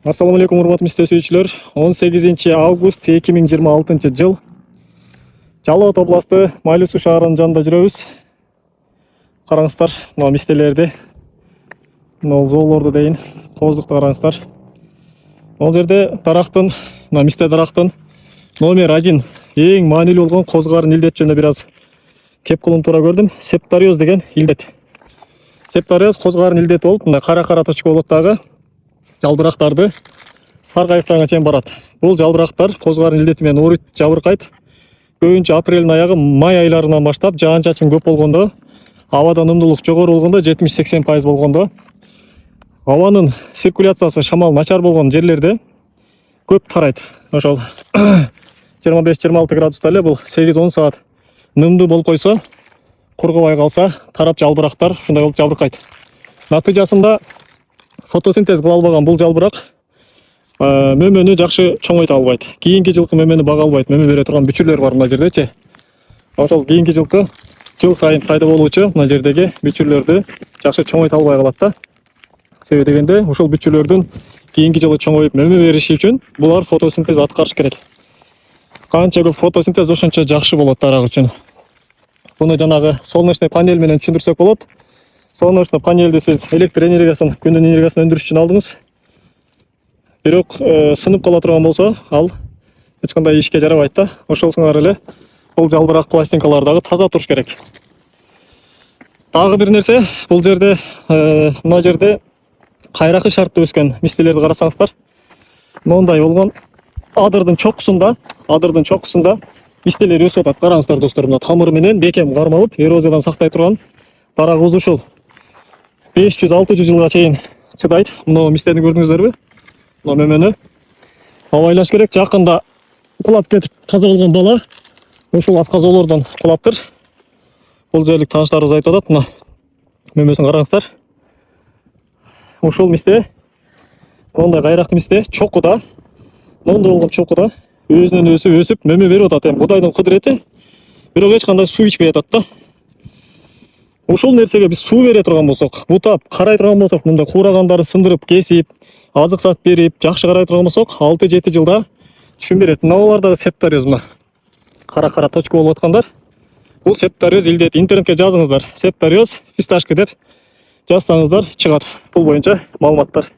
Assalamu alaikum, урматтуу мисте сүйүүчүлөр. 18 август 2026 жыл. Жалал Абад областы Майлы Суу шаарынын жанында жүрөбүз. Караңыздар, мына мистелерди, мына зоолорду дейин, кооздукту караңыздар. Бул жерде дарактын, мына мисте дарактын номер 1 эң маанилүү болгон козгарын илдет жөнүндө бир аз кеп кылууну туура көрдүм. Септариоз деген илдет. Септариоз козгарын илдети болуп, мындай кара точко болот дагы. Жалбырактарды саргайыктарга чейин барат. Бул жалбырактар козгарын илдети менен ооруйт, жабыркайт. Көбүнчө апрелдин аягы, май айларынан баштап жаан-чачын көп болгондо, абада нымдуулук жогору болгондо, 70-80% болгондо, абанын циркуляциясы, шамал начар болгон жерлерде көп тарайт. Ошол 25-26 градуста эле бул 8-10 саат нымдуу болуп койсо, кургабай калса, тарап жалбырактар ушундай болуп жабыркайт. Натыйжасында фотосинтез кыла албаган бул жалбырак мөмөнү жакшы чоңойто албайт. Кийинки жылкы мөмөнү бага албайт. Мөмө бере турган бүчүрлөр бар мына жердечи. Ошол кийинки жылкы жыл сайын пайда болуучу мына жердеги бүчүрлөрдү жакшы чоңойто албай калат да. Себеби дегенде ушул бүчүрлөрдүн кийинки жылы чоңоюп мөмө бериши үчүн булар фотосинтез аткарыш керек. Канча көп фотосинтез ошончо жакшы болот дарак үчүн. Буну жанагы солнечный панель менен түшүндүрсөк болот. Солнечный панельди сиз электр энергиясын, күндүн энергиясын өндүрүш үчүн алдыңыз. Бирок сынып кала турган болсо, ал эч кандай ишке жарабайт да. Ошол сыңар эле бул жалбырак пластинкалар дагы таза туруш керек. Дагы бир нерсе, бул жерде мына жерде кайракы шартта өскөн мистелерди карасаңыздар, мондай болгон адырдын чокусунда мистелер өсүп атат. Караңыздар достор, мына тамыры менен бекем кармалып, эрозиядан сактай турган дарагыбыз ушул. 500-600 жылга чейин чыдайт. Мына мистени көрдүңүздөрбү? Мына мөмөнү абайлаш керек. Жакында кулап кетип каза болгон бала ушул асказоолордон кулаптыр. Бул жерлик тааныштарыбыз айтып атат. Мына мөмөсүн караңыздар. Ушул мисте, мондай кайракты мисте чокуда, мондой болгон чокуда өзүнөн өзү өсүп мөмө берип атат. Эми Кудайдын кудурети, бирок эч кандай суу ичпей атат да. Ушул нерсеге биз суу бере турган болсок, бутап карай турган болсок, мындай куурагандарды сындырып, кесип, азык сат берип, жакшы карай турган болсок, 6-7 жылда түшүн берет. Мына булар дагы септариоз, мына кара точка болуп аткандар. Бул септариоз илдет. Интернетке жазыңыздар. Септариоз фисташка деп жазсаңыздар чыгат. Бул боюнча маалыматтар.